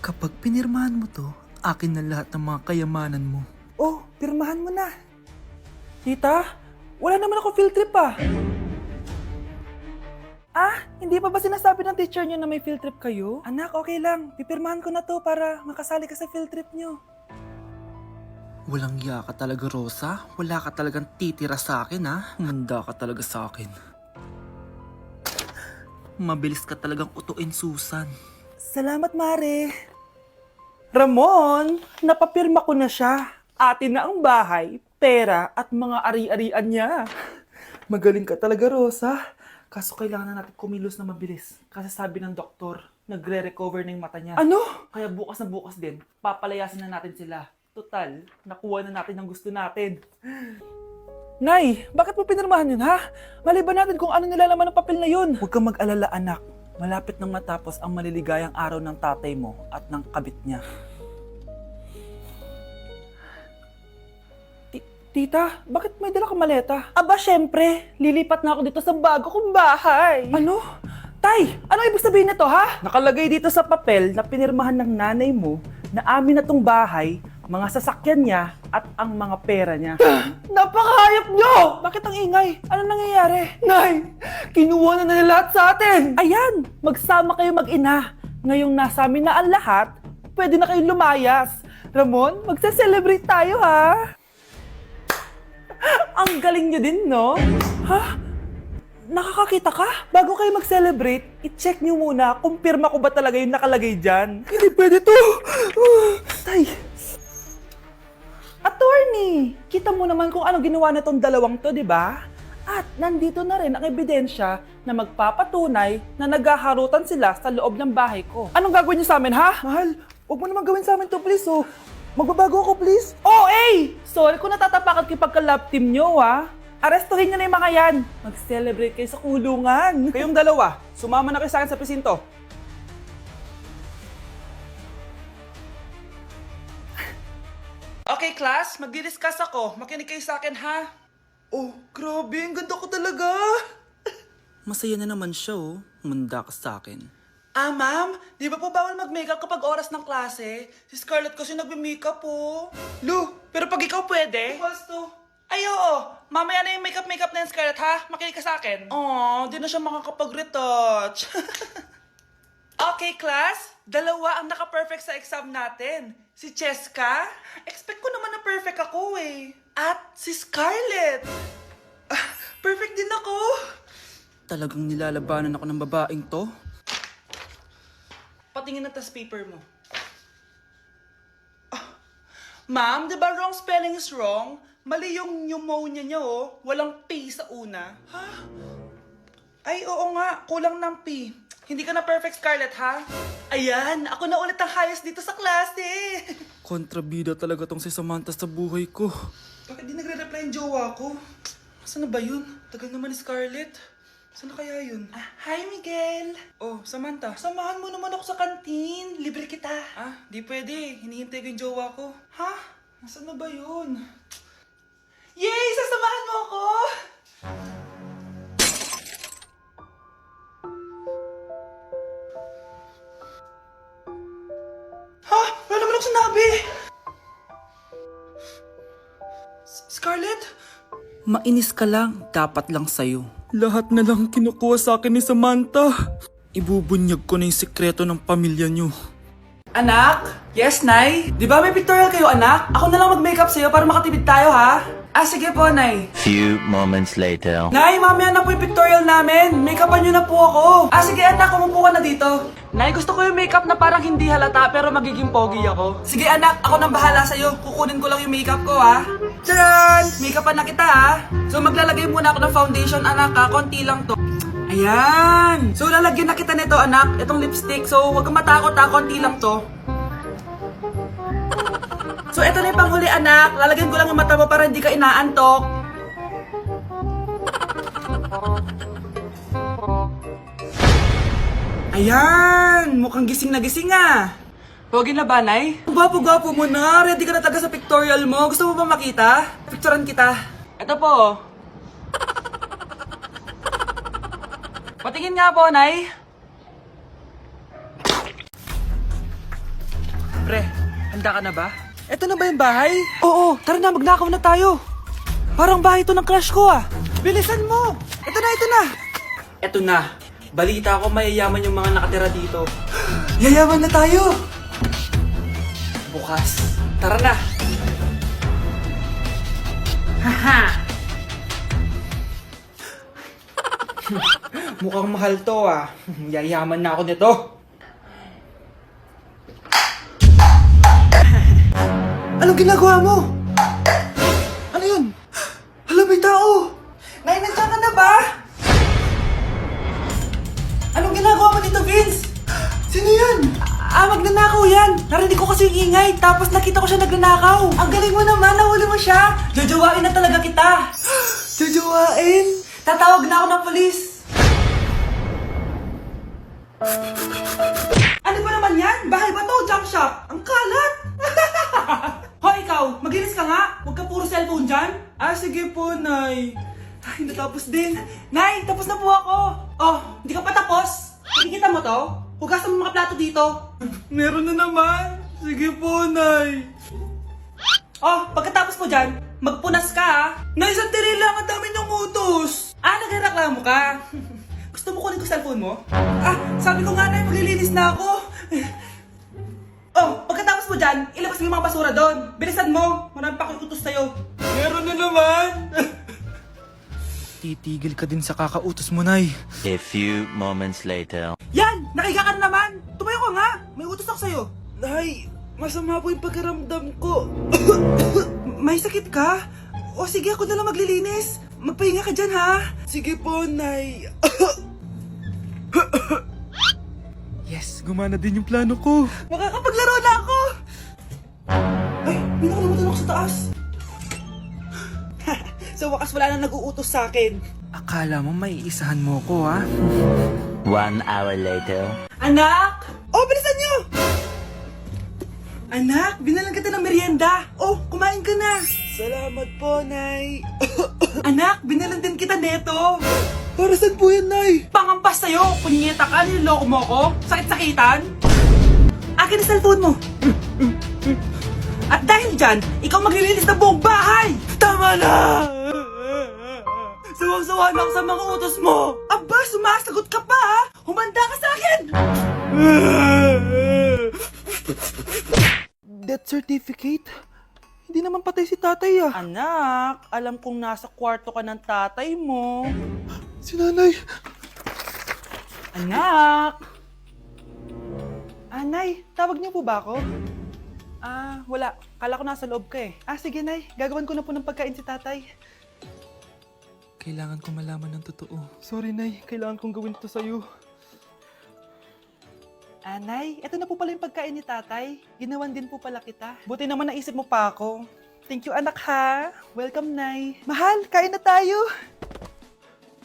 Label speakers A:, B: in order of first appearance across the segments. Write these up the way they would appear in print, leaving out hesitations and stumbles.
A: Kapag pinirmahan mo to, akin na lahat ng mga kayamanan mo.
B: Oh, pirmahan mo na. Tita, wala naman ako field trip pa. Hindi pa ba sinasabi ng teacher niyo na may field trip kayo? Anak, okay lang. Pipirmahan ko na to para makasali ka sa field trip niyo.
A: Walang iya ka talaga, Rosa. Wala ka talagang titira sa akin, ha? Manda ka talaga sa akin. Mabilis ka talagang utuin, Susan.
B: Salamat, Mare. Ramon, napapirma ko na siya. Atin na ang bahay, pera at mga ari-arian niya. Magaling ka talaga, Rosa. Kaso kailangan na natin kumilos na mabilis. Kasi sabi ng doktor, nagre-recover na yung mata niya. Ano? Kaya bukas na bukas din, papalayasin na natin sila. Total, nakuha na natin ang gusto natin. Nay, bakit mo pinirmahan yun, ha? Maliban natin kung ano nilalaman ng papel na yun. Huwag kang mag-alala, anak. Malapit nang matapos ang maliligayang araw ng tatay mo at ng kabit niya. Tita, bakit may dala kang maleta? Aba, syempre. Lilipat na ako dito sa bago kong bahay. Ano? Tay, ano ibig sabihin nito, ha? Nakalagay dito sa papel na pinirmahan ng nanay mo na amin na tong bahay, mga sasakyan niya at ang mga pera niya. Napakahayop nyo! Bakit ang ingay? Ano nangyayari? Nay, kinuha na nila lahat sa atin! Ayan, magsama kayo mag-ina. Ngayong nasa amin na ang lahat, pwede na kayong lumayas. Ramon, magse-celebrate tayo, ha? Ang galing nyo din, no? Ha? Nakakakita ka? Bago kayo mag-celebrate, i-check nyo muna kung pirma ko ba talaga yung nakalagay dyan. Hindi pwede to! Tay! Attorney! Kita mo naman kung ano ginawa na tong dalawang to, di ba? At nandito na rin ang ebidensya na magpapatunay na naghaharutan sila sa loob ng bahay ko. Anong gagawin niyo sa amin, ha? Mahal, huwag mo naman gawin sa amin to, please, oh. Magbabago ako, please. Oh, eh! Sorry kung natatapakan kayo pagka-love team nyo, ha? Arestuhin nyo na yung mga yan. Mag-celebrate kayo sa kulungan. Kayong dalawa, sumama na kayo sa akin sa presinto. Okay, class, magdi-discuss ako. Makinig kayo sa akin, ha? Oh, grabe, ang ganda ko talaga.
A: Masaya na naman siya, oh. Manda ka sa akin.
B: Ma'am, di ba po bawal mag-makeup kapag oras ng klase? Si Scarlett kasi nagme-makeup po. Lu, pero pag ikaw pwede? Basto. Ay, oo. Mamaya na yung makeup na yung Scarlett, ha? Makinig ka sa akin. Di na siya makakapag-retouch. Okay, class. Dalawa ang naka-perfect sa exam natin. Si Cheska. Expect ko naman na perfect ako, eh. At si Scarlett. Perfect din ako.
A: Talagang nilalabanan ako ng babaeng to.
B: Patingin na test paper mo. Ma'am, di ba wrong spelling is wrong? Mali yung pneumonia niya, oh. Walang P sa una. Ha? Ay, oo nga. Kulang ng P. Hindi ka na perfect, Scarlett, ha? Ayan, ako na ulit ang highest dito sa klase.
A: Kontrabida talaga tong si Samantha sa buhay ko.
B: Bakit di nagre-reply yung jowa ko? Saan na ba yun? Tagal naman ni Scarlett. Saan na kaya yun? Hi, Miguel! Oh, Samantha, samahan mo naman ako sa kantin. Libre kita. Di pwede. Hinihintay ko yung jowa ko. Ha? Nasaan na ba yun? Yay! Sasamahan mo ako! Ha? Wala naman ako sinabi! Scarlett?
A: Mainis ka lang, dapat lang sa'yo. Lahat na lang kinukuha sa akin ni Samantha. Ibubunyag ko na yung sikreto ng pamilya niyo.
B: Anak? Yes, Nay? Di ba may pictorial kayo, anak? Ako na lang mag-makeup sa'yo para makatipid tayo, ha? Sige po, Nay.
C: Few moments later.
B: Nay, mamaya na po yung pictorial namin. Make-upan nyo na po ako. Sige, anak, umupo ka na dito. Nay, gusto ko yung makeup na parang hindi halata pero magiging pogi ako. Sige, anak, ako nang bahala sa'yo. Kukunin ko lang yung makeup ko, ha? Tcharan! Make-upan na kita, ha? So, maglalagay muna ako ng foundation, anak, ha? Konti lang to. Ayan! So, lalagyan na kita nito, anak. Itong lipstick. So, huwag kang matakot, ha? Konti lang to. So, ito na yung panghuli, anak. Lalagyan ko lang yung mata mo para hindi ka inaantok. Ayan! Mukhang gising na gising, ah. Pogi na ba, Nay? Gwapo-gwapo mo na. Ready ka na taga sa pictorial mo. Gusto mo ba makita? Picturean kita. Ito po. Patingin nga po, Nay.
A: Pre, handa ka na ba?
B: Eto na ba yung bahay? Oo, tara na, magnakaw na tayo. Parang bahay to ng crush ko ah. Bilisan mo! Ito na, ito na!
A: Eto na. Balita ko mayayaman yung mga nakatira dito.
B: Yayaman na tayo!
A: Bukas. Tara na. Haha!
B: Mukhang mahal to ah. Yayaman na ako nito. Anong ginagawa mo? Ano yun? Hala, may tao! Nay, nandiyan ka na ba? Anong ginagawa mo dito, Vince? Sino yan? Magnanakaw yan. Narinig ko kasi yung ingay, tapos nakita ko siya nagnanakaw. Ang galing mo naman, nahuli mo siya. Jojowain na talaga kita. Jojowain? Tatawag na ako ng polis. Ano ba naman yan? Bahay ba to? Junk shop? Ang kalat! Hoy, ikaw! Maginis ka nga! Huwag ka puro cellphone dyan! Sige po, Nay. Ay, natapos din. Nay, tapos na po ako! Oh, hindi ka pa tapos? Nakikita mo to? Hugasan mo mga plato dito. Meron na naman. Sige po, Nay. Oh, pagkatapos mo dyan, magpunas ka ha. Nay, sandali lang. Ang dami niyong utos. Nagreklamo ka. Gusto mo kunin ko cellphone mo? Sabi ko nga, Nay, maglilinis na ako. Oh, pagkatapos mo dyan, ilabas mo yung mga basura doon. Bilisan mo. Marami pa akong utos sa'yo. Meron na naman.
A: Titigil ka din sa kakautos mo, Nay.
C: A few moments later.
B: Yan! Nakiga ka na naman! Tumayo ka nga! May utos ako sa'yo. Nay, masama po yung pagkaramdam ko. May sakit ka? O sige, ako na lang maglilinis. Magpahinga ka dyan, ha? Sige po, Nay.
A: Yes, gumana din yung plano ko.
B: Makakapaglaro na ako! Ay, may nakalimutan ako sa taas. Sa wakas wala na nag-uutos sa akin.
A: Akala mo may isahan mo ko, ha?
C: 1 hour later.
B: Anak! Oh, bilisan niyo! Anak, binalan kita ng merienda. Oh, kumain ka na. Salamat po, Nay. Anak, binalan din kita neto. Para saan po yan, Nay? Pangampas sa'yo. Punyeta ka, niloloko mo ko. Sakit-sakitan. Akin ang cellphone mo. At dahil dyan, ikaw maglilinis ng buong bahay. Tama na! Sawang-sawa na ako sa mga utos mo. Aba, sumasagot ka pa ha? Humanda ka sa akin! Death certificate? Hindi naman patay si tatay ah. Anak, alam kong nasa kwarto ka ng tatay mo. Si nanay. Anak! Nay, tawag niyo po ba ako? Wala. Kala ko nasa loob ka eh. Sige nay, gagawan ko na po ng pagkain si tatay.
A: Kailangan ko malaman ng totoo.
B: Sorry nay, kailangan kong gawin to sa'yo. Nay, eto na po pala yung pagkain ni tatay. Ginawan din po pala kita. Buti naman naisip mo pa ako. Thank you anak ha. Welcome nay. Mahal, kain na tayo.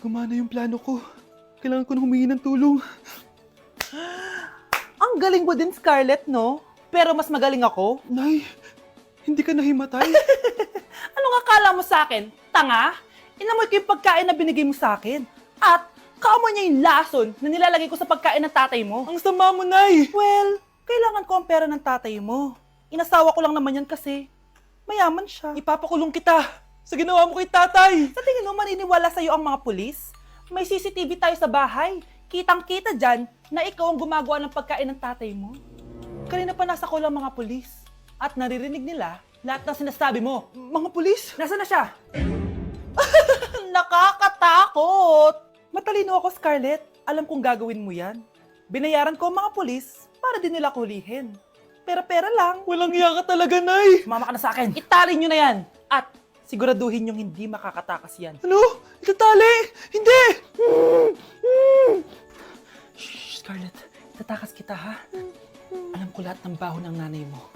B: Gumana yung plano ko. Kailangan ko na humingi ng tulong. Ang galing mo din Scarlett, no? Pero mas magaling ako. Nay, hindi ka nahimatay. Anong akala mo sa akin? Tanga? Inamoy ko yung pagkain na binigay mo sa akin. At kaamoy niya yung lason na nilalagay ko sa pagkain ng tatay mo. Ang sama mo, Nay! Well, kailangan ko ang pera ng tatay mo. Inasawa ko lang naman yan kasi mayaman siya. Ipapakulong kita sa ginawa mo kay tatay. Sa tingin mo, maniniwala sa'yo ang mga pulis? May CCTV tayo sa bahay. Kitang-kita dyan na ikaw ang gumagawa ng pagkain ng tatay mo. Kanina pa nasa kulang mga pulis. At naririnig nila lahat ng sinasabi mo. Mga pulis? Nasaan na siya? Nakakatakot! Matalino ako, Scarlett. Alam kong gagawin mo yan. Binayaran ko ang mga pulis para din nila kulihin. Pera-pera lang. Walang iya ka talaga, Nay! Sumama ka na sa akin. Itali nyo na yan. At siguraduhin nyong hindi makakatakas yan. Ano? Itatali? Hindi! Shh, Scarlett. Itatakas kita, ha? Alam ko lahat ng baho ng nanay mo.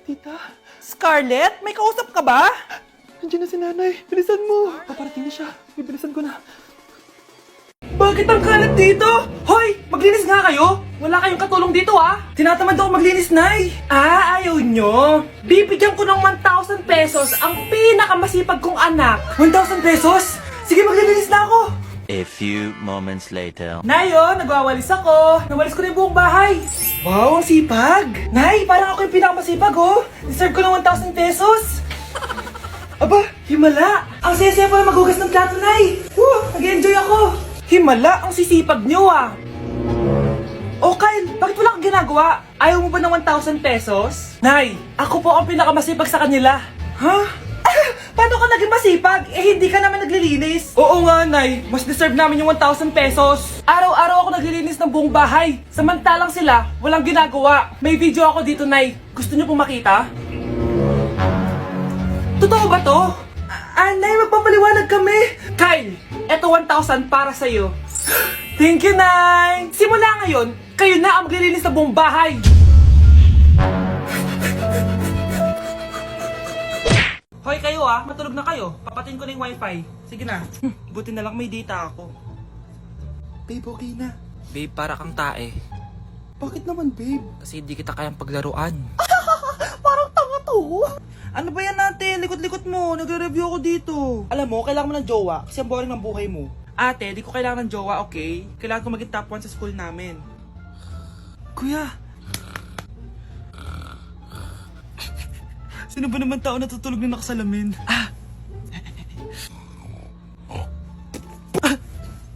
B: Tita? Scarlett? May kausap ka ba? Nandiyan na si nanay. Bilisan mo. Paparating na siya. Bibilisan ko na. Bakit ang kalat dito? Hoy! Maglinis nga kayo! Wala kayong katulong dito ah! Tinatamad ako maglinis, Nay! Ayaw nyo! Bibigyan ko ng 1,000 pesos ang pinakamasipag kong anak! 1,000 pesos? Sige, maglilinis na ako!
C: A few moments later.
B: Nayo, nagwawalis ako. Nawalis ko na yung buong bahay. Wow, ang sipag. Nay, parang ako yung pinakamasipag, oh. Deserve ko ng 1,000 pesos. Aba, himala. Ang saya-saya pala maghugas ng plato, Nay. Nag-enjoy ako. Himala, ang sisipag niyo, ah. Oh, Kyle, bakit wala kang ginagawa? Ayaw mo ba ng 1,000 pesos? Nay, ako po ang pinakamasipag sa kanila. Ha? Paano ka naging masipag? Eh, hindi ka naman naglilinis. Oo nga, Nay. Mas deserve namin yung 1,000 pesos. Araw-araw ako naglilinis ng buong bahay. Samantalang sila, walang ginagawa. May video ako dito, Nay. Gusto niyo pong makita? Totoo ba to? Nay, magpapaliwanag kami. Kyle, eto 1,000 para sa'yo. Thank you, Nay. Simula ngayon, kayo na ang maglilinis ng buong bahay. Hoy kayo matulog na kayo. Papatin ko na yung wifi. Sige na. Buti na lang may data ako. Babe, okay na.
A: Babe, para kang tae.
B: Bakit naman, babe?
A: Kasi hindi kita kayang paglaruan.
B: Parang tanga to. Ano ba yan natin? Likot-likot mo. Nagre-review ako dito. Alam mo, kailangan mo ng jowa kasi ang boring ng buhay mo. Ate, di ko kailangan ng jowa, okay? Kailangan ko maging top 1 sa school namin. Kuya! Sino ba naman tao natutulog na nakasalamin?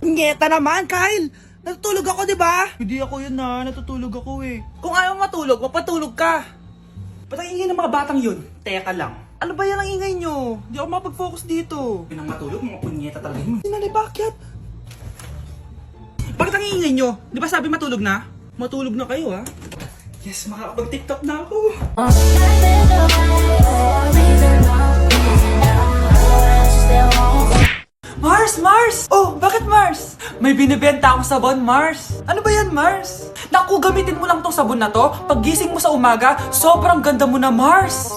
B: Ngeta naman, Kyle! Natutulog ako, di ba? Hindi ako yun natutulog ako eh. Kung ayaw matulog, mapatulog ka! Ba't ang ingay ng mga batang yun? Teka lang. Ano ba yan ang ingay nyo? Hindi ako mapag-focus dito. Pinang matulog, mga punyeta talaga yun. Sinali, bakit? Bakit ang ingay nyo? Di ba sabi matulog na? Matulog na kayo, ha? Yes, makakapag-tiktok na ako. Mars! Mars! Oh, bakit Mars? May binibenta akong sabon, Mars. Ano ba yan, Mars? Naku, gamitin mo lang tong sabon na to. Pag gising mo sa umaga, sobrang ganda mo na, Mars.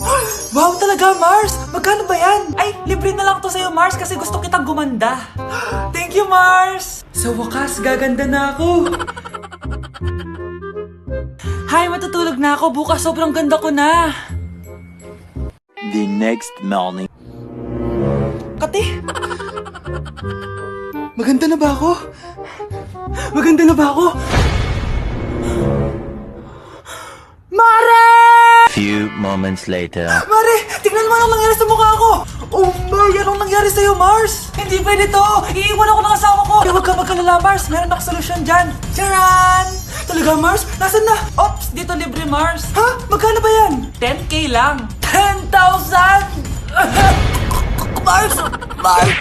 B: Wow, talaga, Mars. Magkano ba yan? Ay, libre na lang to sa'yo, Mars, kasi gusto kitang gumanda. Thank you, Mars. Sa wakas, gaganda na ako. Hi, matutulog na ako. Bukas, sobrang ganda ko na.
C: The next morning.
B: Kati! Maganda na ba ako? Maganda na ba ako? Mare!
C: Few moments later.
B: Mare! Tignan mo anong nangyari sa mukha ko! Oh my! Anong nangyari sa'yo, Mars? Hindi pwede to! Iiwan ako ng asawa ko! Huwag ka magkalala, Mars! Meron akong solusyon dyan! Charan! Talaga, Mars? Nasaan na? Ops! Dito libre, Mars! Ha? Magkano ba yan? 10K lang! 10,000! Mars! Mars!